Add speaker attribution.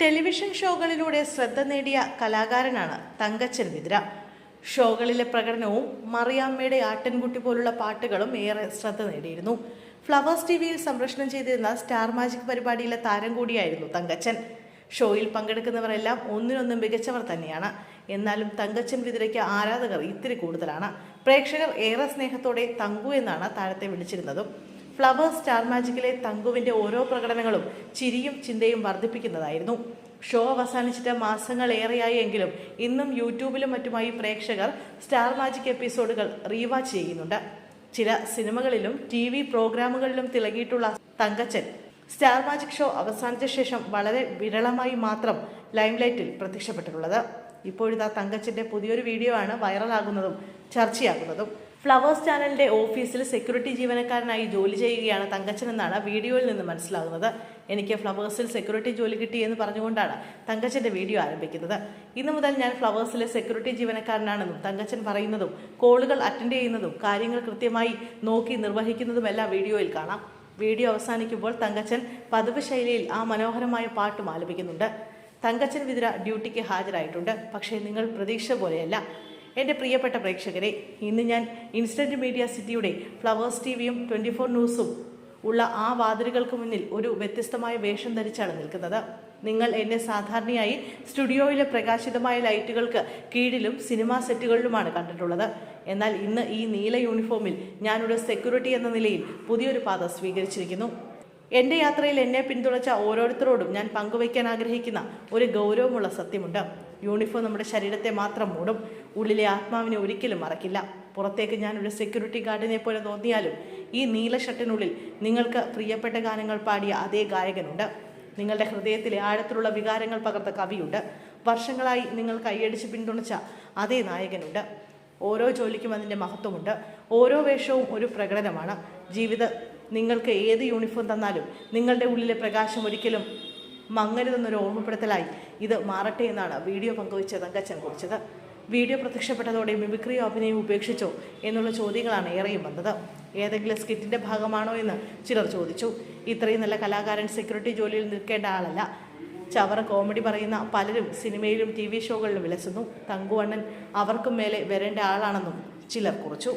Speaker 1: Television ഷോകളിലൂടെ ശ്രദ്ധ നേടിയ കലാകാരനാണ് തങ്കച്ചൻ വിതുര. ഷോകളിലെ പ്രകടനവും മറിയാമ്മയുടെ ആട്ടിൻകുട്ടി പോലുള്ള പാട്ടുകളും ഏറെ ശ്രദ്ധ നേടിയിരുന്നു. ഫ്ലവേഴ്സ് ടിവിയിൽ സംപ്രേഷണം ചെയ്തിരുന്ന സ്റ്റാർ മാജിക് പരിപാടിയിലെ താരം കൂടിയായിരുന്നു തങ്കച്ചൻ. ഷോയിൽ പങ്കെടുക്കുന്നവരെല്ലാം ഒന്നിനൊന്നും മികച്ചവർ തന്നെയാണ്. എന്നാലും തങ്കച്ചൻ വിതുരയ്ക്ക് ആരാധകർ ഇത്തിരി കൂടുതലാണ്. പ്രേക്ഷകർ ഏറെ സ്നേഹത്തോടെ തങ്കു എന്നാണ് താരത്തെ വിളിച്ചിരുന്നതും. ഫ്ലവേഴ്സ് സ്റ്റാർ മാജിക്കിലെ തങ്കുവിന്റെ ഓരോ പ്രകടനങ്ങളും ചിരിയും ചിന്തയും വർദ്ധിപ്പിക്കുന്നതായിരുന്നു. ഷോ അവസാനിച്ചിട്ട് മാസങ്ങളേറെയായി എങ്കിലും ഇന്നും യൂട്യൂബിലും മറ്റുമായി പ്രേക്ഷകർ സ്റ്റാർ മാജിക് എപ്പിസോഡുകൾ റീവാച്ച് ചെയ്യുന്നുണ്ട്. ചില സിനിമകളിലും TV പ്രോഗ്രാമുകളിലും തിളങ്ങിയിട്ടുള്ള തങ്കച്ചൻ സ്റ്റാർ മാജിക് ഷോ അവസാനിച്ച ശേഷം വളരെ വിരളമായി മാത്രം ലൈംലൈറ്റിൽ പ്രത്യക്ഷപ്പെട്ടിട്ടുള്ളത്. ഇപ്പോഴിതാ തങ്കച്ചന്റെ പുതിയൊരു വീഡിയോ ആണ് വൈറലാകുന്നതും ചർച്ചയാകുന്നതും. ഫ്ലവേഴ്സ് ചാനലിന്റെ ഓഫീസിൽ സെക്യൂരിറ്റി ജീവനക്കാരനായി ജോലി ചെയ്യുകയാണ് തങ്കച്ചൻ എന്നാണ് വീഡിയോയിൽ നിന്ന് മനസ്സിലാകുന്നത്. എനിക്ക് ഫ്ലവേഴ്സിൽ സെക്യൂരിറ്റി ജോലി കിട്ടി എന്ന് പറഞ്ഞുകൊണ്ടാണ് തങ്കച്ചന്റെ വീഡിയോ ആരംഭിക്കുന്നത്. ഇന്നു മുതൽ ഞാൻ ഫ്ലവേഴ്സിലെ സെക്യൂരിറ്റി ജീവനക്കാരനാണെന്നും തങ്കച്ചൻ പറയുന്നതും കോളുകൾ അറ്റൻഡ് ചെയ്യുന്നതും കാര്യങ്ങൾ കൃത്യമായി നോക്കി നിർവഹിക്കുന്നതുമെല്ലാം വീഡിയോയിൽ കാണാം. വീഡിയോ അവസാനിക്കുമ്പോൾ തങ്കച്ചൻ പതിവ് ശൈലിയിൽ ആ മനോഹരമായ പാട്ടും ആലപിക്കുന്നുണ്ട്. തങ്കച്ചൻ വിതുര ഡ്യൂട്ടിക്ക് ഹാജരായിട്ടുണ്ട്. പക്ഷേ നിങ്ങൾ പ്രതീക്ഷ പോലെയല്ല. എൻ്റെ പ്രിയപ്പെട്ട പ്രേക്ഷകരെ, ഇന്ന് ഞാൻ ഇൻസ്റ്റന്റ് മീഡിയ സിറ്റിയുടെ ഫ്ലവേഴ്സ് ടിവിയും 24 ന്യൂസും ഉള്ള ആ വാതിലുകൾക്ക് മുന്നിൽ ഒരു വ്യത്യസ്തമായ വേഷം ധരിച്ചാണ് നിൽക്കുന്നത്. നിങ്ങൾ എന്നെ സാധാരണയായി സ്റ്റുഡിയോയിലെ പ്രകാശിതമായ ലൈറ്റുകൾക്ക് കീഴിലും സിനിമാ സെറ്റുകളിലുമാണ് കണ്ടിട്ടുള്ളത്. എന്നാൽ ഇന്ന് ഈ നീല യൂണിഫോമിൽ ഞാനൊരു സെക്യൂരിറ്റി എന്ന നിലയിൽ പുതിയൊരു പാത സ്വീകരിച്ചിരിക്കുന്നു. എൻ്റെ യാത്രയിൽ എന്നെ പിന്തുണച്ച ഓരോരുത്തരോടും ഞാൻ പങ്കുവയ്ക്കാൻ ആഗ്രഹിക്കുന്ന ഒരു ഗൗരവമുള്ള സത്യമുണ്ട്. യൂണിഫോം നമ്മുടെ ശരീരത്തെ മാത്രം മൂടും, ഉള്ളിലെ ആത്മാവിനെ ഒരിക്കലും മറക്കില്ല. പുറത്തേക്ക് ഞാൻ ഒരു സെക്യൂരിറ്റി ഗാർഡിനെ പോലെ തോന്നിയാലും ഈ നീല ഷർട്ടിനുള്ളിൽ നിങ്ങൾക്ക് പ്രിയപ്പെട്ട ഗാനങ്ങൾ പാടിയ അതേ ഗായകനുണ്ട്. നിങ്ങളുടെ ഹൃദയത്തിലെ ആഴത്തിലുള്ള വികാരങ്ങൾ പകർത്ത കവിയുണ്ട്. വർഷങ്ങളായി നിങ്ങൾ കൈയടിച്ച് പിന്തുണച്ച അതേ നായകനുണ്ട്. ഓരോ ജോലിക്കും അതിൻ്റെ മഹത്വമുണ്ട്. ഓരോ വേഷവും ഒരു പ്രകടനമാണ്. ജീവിതം നിങ്ങൾക്ക് ഏത് യൂണിഫോം തന്നാലും നിങ്ങളുടെ ഉള്ളിലെ പ്രകാശം ഒരിക്കലും മങ്ങരുതെന്നൊരു ഓർമ്മപ്പെടുത്തലായി ഇത് മാറട്ടെ എന്നാണ് വീഡിയോ പങ്കുവച്ച തങ്കച്ചൻ കുറിച്ചത്. വീഡിയോ പ്രത്യക്ഷപ്പെട്ടതോടെ മിമിക്രിയോ അഭിനയം ഉപേക്ഷിച്ചോ എന്നുള്ള ചോദ്യങ്ങളാണ് ഏറെയും വന്നത്. ഏതെങ്കിലും സ്കിറ്റിൻ്റെ ഭാഗമാണോ എന്ന് ചിലർ ചോദിച്ചു. ഇത്രയും നല്ല കലാകാരൻ സെക്യൂരിറ്റി ജോലിയിൽ നിൽക്കേണ്ട ആളല്ല. ചവറ കോമഡി പറയുന്ന പലരും സിനിമയിലും TV ഷോകളിലും വിലസുന്നു. തങ്കുവണ്ണൻ അവർക്കും മേലെ വരേണ്ട ആളാണെന്നും ചിലർ കുറിച്ചു.